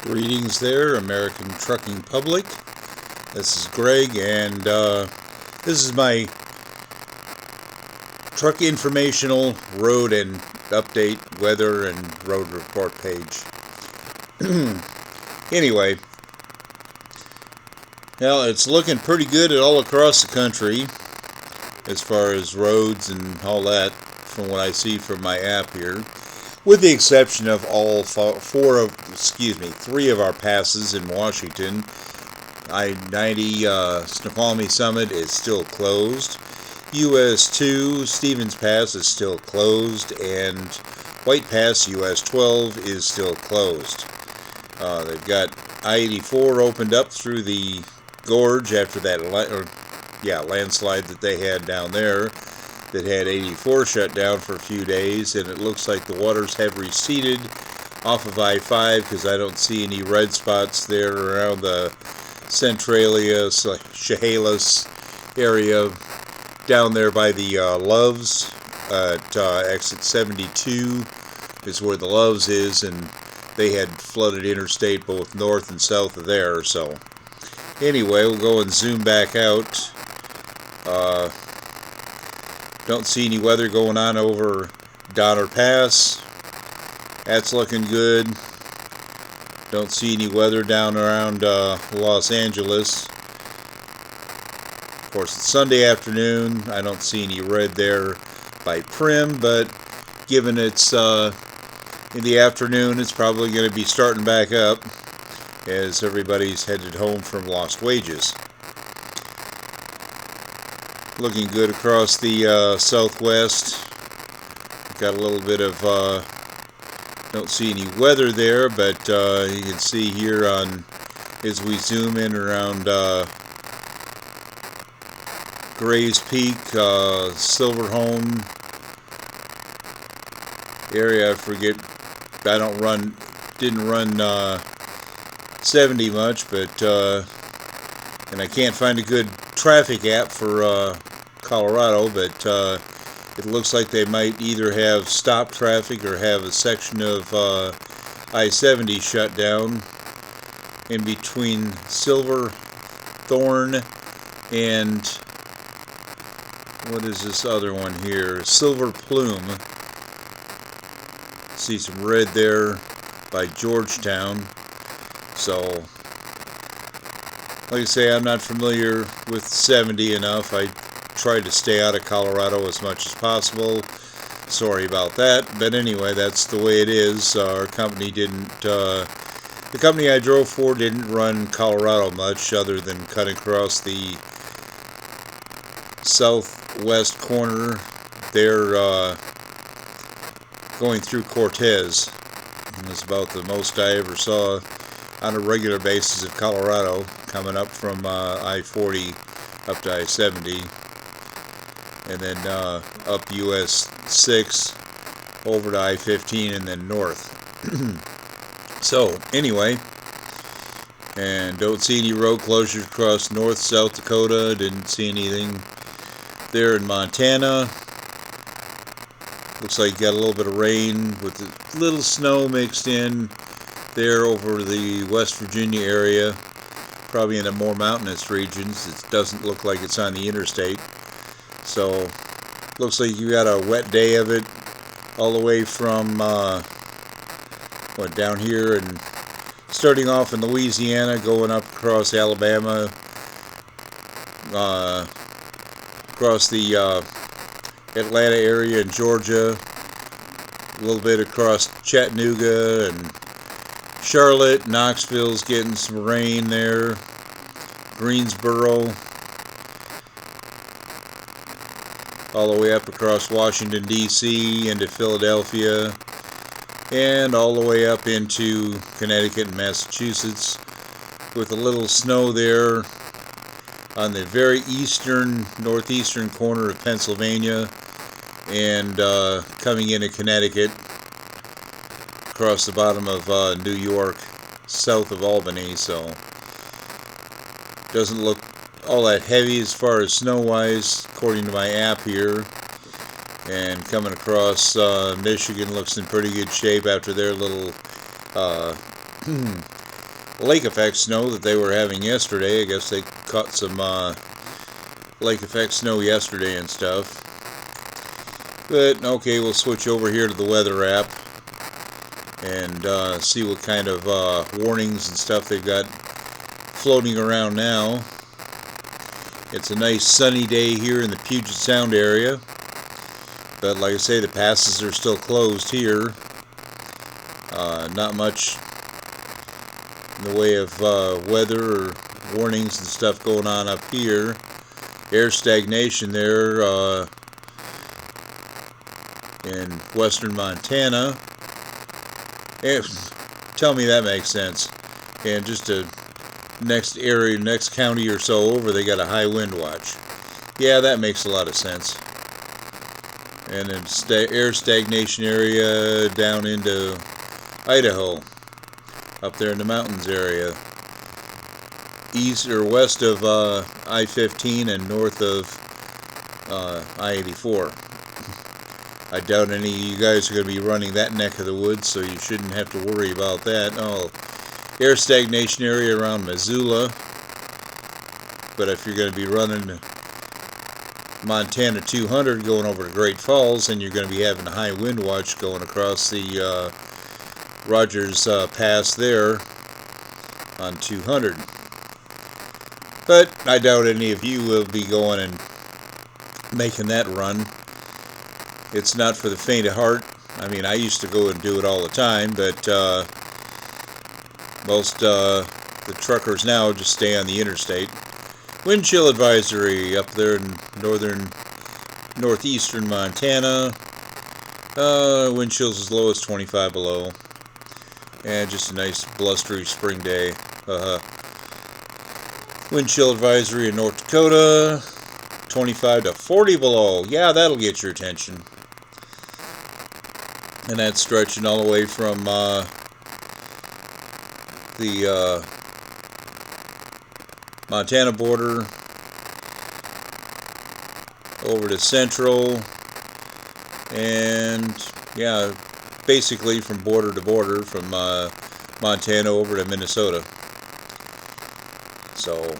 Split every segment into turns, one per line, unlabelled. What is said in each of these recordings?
Greetings there, American trucking public. This is Greg, and this is my truck informational road and update weather and road report page. Anyway, now it's looking pretty good all across the country as far as roads and all that from what I see from my app here, with the exception of three of our passes in Washington. I-90 Snoqualmie Summit is still closed. US 2 Stevens Pass is still closed, and White Pass US 12 is still closed. They've got I-84 opened up through the gorge after that landslide that they had down there that had 84 shut down for a few days, and it looks like the waters have receded off of I-5 because I don't see any red spots there around the Centralia, Chehalis area down there by the Loves at exit 72 is where the Loves is, and they had flooded interstate both north and south of there. So anyway, we'll go and zoom back out. Don't see any weather going on over Donner Pass. That's looking good. Don't see any weather down around Los Angeles. Of course, it's Sunday afternoon. I don't see any red there by Prim, but given it's in the afternoon, it's probably going to be starting back up as everybody's headed home from lost wages. Looking good across the southwest. Got a little bit of don't see any weather there, but you can see here on as we zoom in around Gray's Peak, Silverhome area. I forget. Didn't run 70 much, but and I can't find a good traffic app for Colorado, but it looks like they might either have stopped traffic or have a section of I-70 shut down in between Silverthorne and what is this other one here? Silver Plume. See some red there by Georgetown. So like I say, I'm not familiar with 70 enough. I try to stay out of Colorado as much as possible. Sorry about that, but anyway, that's the way it is. Our company didn't, the company I drove for didn't run Colorado much other than cutting across the southwest corner. They're going through Cortez. And that's about the most I ever saw on a regular basis of Colorado, coming up from I-40 up to I-70, and then up US 6 over to I-15 and then north. So anyway, and don't see any road closures across North South Dakota. Didn't see anything there in Montana. Looks like you got a little bit of rain with a little snow mixed in there over the West Virginia area, probably in the more mountainous regions. It doesn't look like it's on the interstate. So looks like you got a wet day of it all the way from down here and starting off in Louisiana, going up across Alabama, across the Atlanta area in Georgia, a little bit across Chattanooga and Charlotte. Knoxville's getting some rain there. Greensboro, all the way up across Washington, D.C. into Philadelphia, and all the way up into Connecticut and Massachusetts, with a little snow there on the very northeastern corner of Pennsylvania, and coming into Connecticut across the bottom of New York, south of Albany. So doesn't look all that heavy as far as snow wise according to my app here. And coming across Michigan looks in pretty good shape after their little lake effect snow that they were having yesterday. I guess they caught some lake effect snow yesterday and stuff. But okay, we'll switch over here to the weather app and see what kind of warnings and stuff they've got floating around now. It's a nice sunny day here in the Puget Sound area, but like I say, the passes are still closed here. Not much in the way of weather or warnings and stuff going on up here. Air stagnation there in western Montana. Tell me that makes sense. And just a next area, next county or so over, they got a high wind watch. Yeah, that makes a lot of sense. And then air stagnation area down into Idaho, up there in the mountains area, east or west of I-15 and north of I-84. I doubt any of you guys are going to be running that neck of the woods, so you shouldn't have to worry about that. Oh, air stagnation area around Missoula. But if you're going to be running Montana 200 going over to Great Falls, then you're going to be having a high wind watch going across the Rogers Pass there on 200. But I doubt any of you will be going and making that run. It's not for the faint of heart. I mean, I used to go and do it all the time, but most the truckers now just stay on the interstate. Wind chill advisory up there in northeastern Montana. Wind chills as low as 25 below. And just a nice blustery spring day. Wind chill advisory in North Dakota. 25 to 40 below. Yeah, that'll get your attention. And that's stretching all the way from the Montana border over to central, and yeah, basically from border to border, from Montana over to Minnesota. So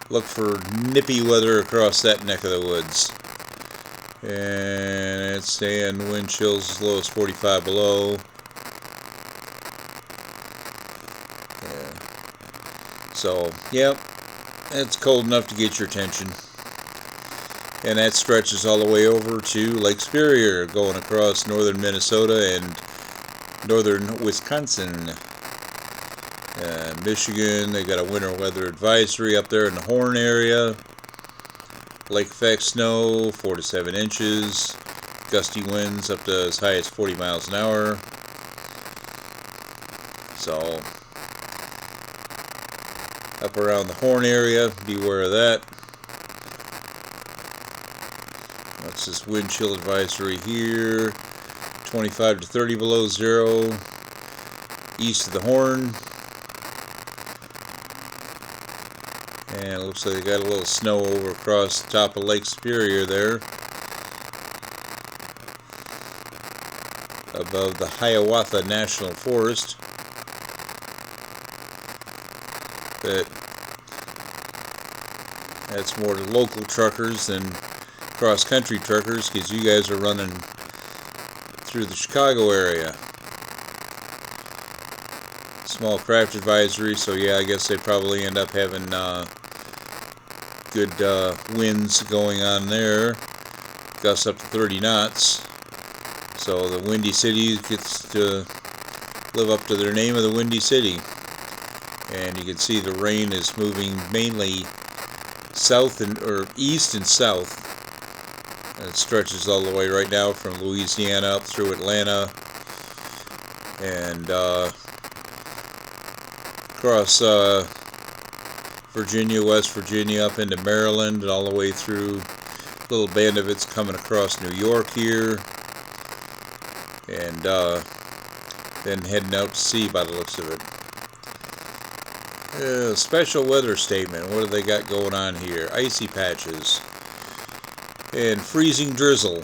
look for nippy weather across that neck of the woods. And it's saying wind chills as low as 45 below. Yeah. So, yep, it's cold enough to get your attention. And that stretches all the way over to Lake Superior, going across northern Minnesota and northern Wisconsin. Michigan, they got a winter weather advisory up there in the Horn area. Lake effect snow, 4 to 7 inches. Gusty winds up to as high as 40 miles an hour. So, up around the Horn area, beware of that. What's this wind chill advisory here? 25 to 30 below zero. East of the Horn. And it looks like they got a little snow over across the top of Lake Superior there, above the Hiawatha National Forest. But that's more to local truckers than cross-country truckers, because you guys are running through the Chicago area. Small craft advisory, so yeah, I guess they probably end up having good winds going on there. Gusts up to 30 knots. So the Windy City gets to live up to their name of the Windy City. And you can see the rain is moving mainly south or east and south. And it stretches all the way right now from Louisiana up through Atlanta and across Virginia, West Virginia, up into Maryland, and all the way through. A little band of it's coming across New York here, and then heading out to sea by the looks of it. Special weather statement. What do they got going on here? Icy patches and freezing drizzle.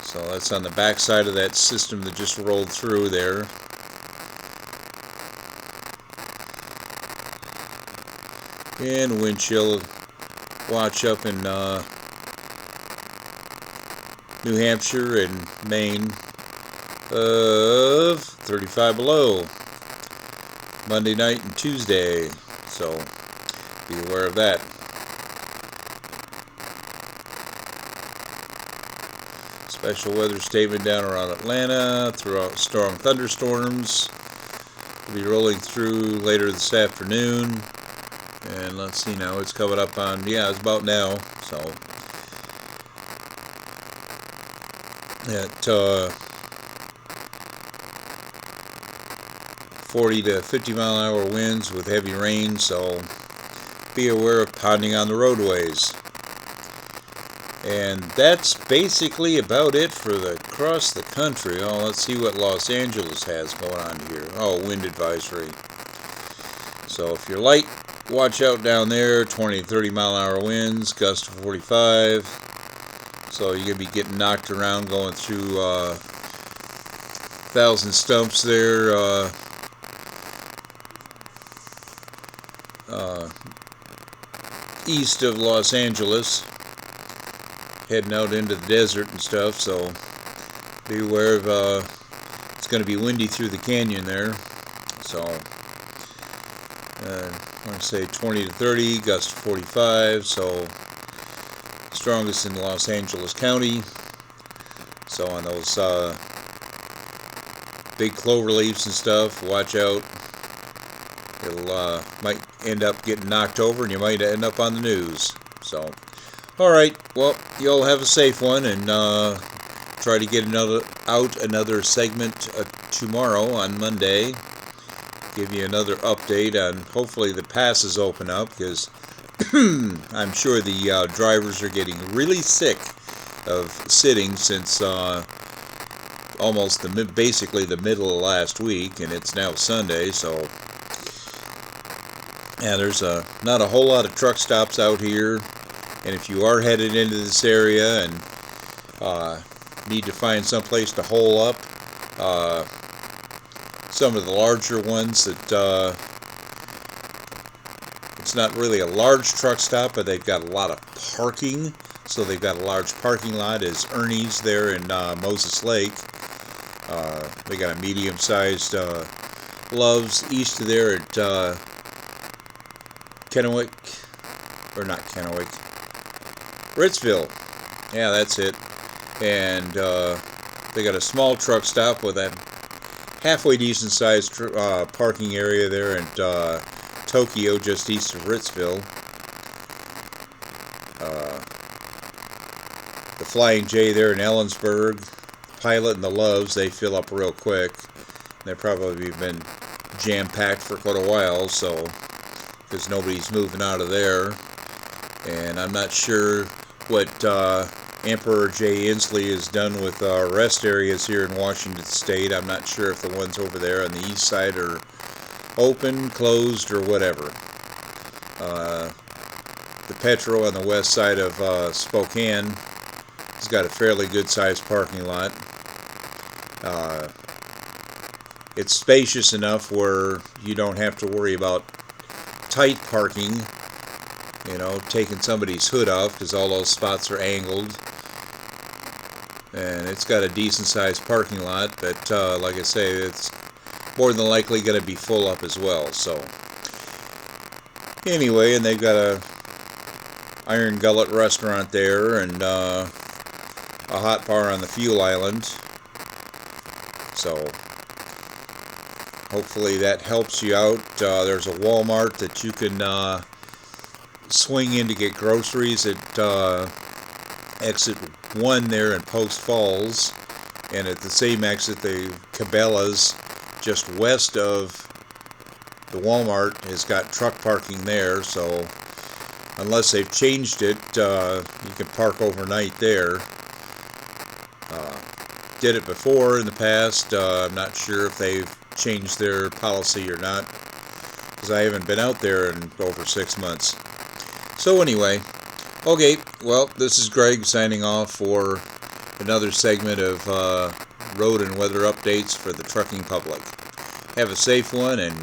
So that's on the back side of that system that just rolled through there. And wind chill watch up in New Hampshire and Maine of 35 below Monday night and Tuesday, so be aware of that. Special weather statement down around Atlanta throughout strong thunderstorms. Will be rolling through later this afternoon, and let's see now, it's coming up on, yeah, it's about now, so at 40 to 50 mile an hour winds with heavy rain, so be aware of ponding on the roadways. And that's basically about it for across the country. Oh, let's see what Los Angeles has going on here. Oh, wind advisory. So if you're light, watch out down there. 20 to 30 mile an hour winds, gust of 45. So you're going to be getting knocked around going through 1,000 stumps there. East of Los Angeles, heading out into the desert and stuff, so be aware of it's going to be windy through the canyon there, so I want to say 20 to 30, gust of 45, so strongest in Los Angeles County. So on those big clover leaves and stuff, watch out. It'll might end up getting knocked over, and you might end up on the news. So, all right. Well, y'all have a safe one, and try to get another segment tomorrow on Monday. Give you another update on hopefully the passes open up, because I'm sure the drivers are getting really sick of sitting since almost basically the middle of last week, and it's now Sunday, so. Yeah, there's not a whole lot of truck stops out here, and if you are headed into this area and need to find some place to hole up, some of the larger ones that it's not really a large truck stop, but they've got a lot of parking, so they've got a large parking lot, is Ernie's there in Moses Lake. They got a medium-sized Love's east of there at Kennewick, or not Kennewick, Ritzville. Yeah, that's it. And they got a small truck stop with a halfway decent sized parking area there at Tokyo, just east of Ritzville. The Flying J there in Ellensburg, Pilot and the Loves, they fill up real quick. They've probably been jam-packed for quite a while, so because nobody's moving out of there. And I'm not sure what Emperor J. Inslee has done with rest areas here in Washington State. I'm not sure if the ones over there on the east side are open, closed, or whatever. The Petro on the west side of Spokane has got a fairly good-sized parking lot. It's spacious enough where you don't have to worry about tight parking, you know, taking somebody's hood off, because all those spots are angled. And it's got a decent sized parking lot, but like I say, it's more than likely going to be full up as well. So anyway, and they've got a Iron Gullet restaurant there, and a hot bar on the fuel island. So hopefully that helps you out. There's a Walmart that you can swing in to get groceries at exit 1 there in Post Falls, and at the same exit, the Cabela's just west of the Walmart has got truck parking there, so unless they've changed it, you can park overnight there. Did it before in the past. I'm not sure if they've changed their policy or not, because I haven't been out there in over 6 months. So anyway, okay, well, this is Greg signing off for another segment of road and weather updates for the trucking public. Have a safe one, and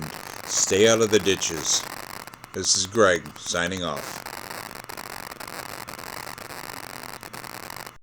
stay out of the ditches. This is Greg, signing off.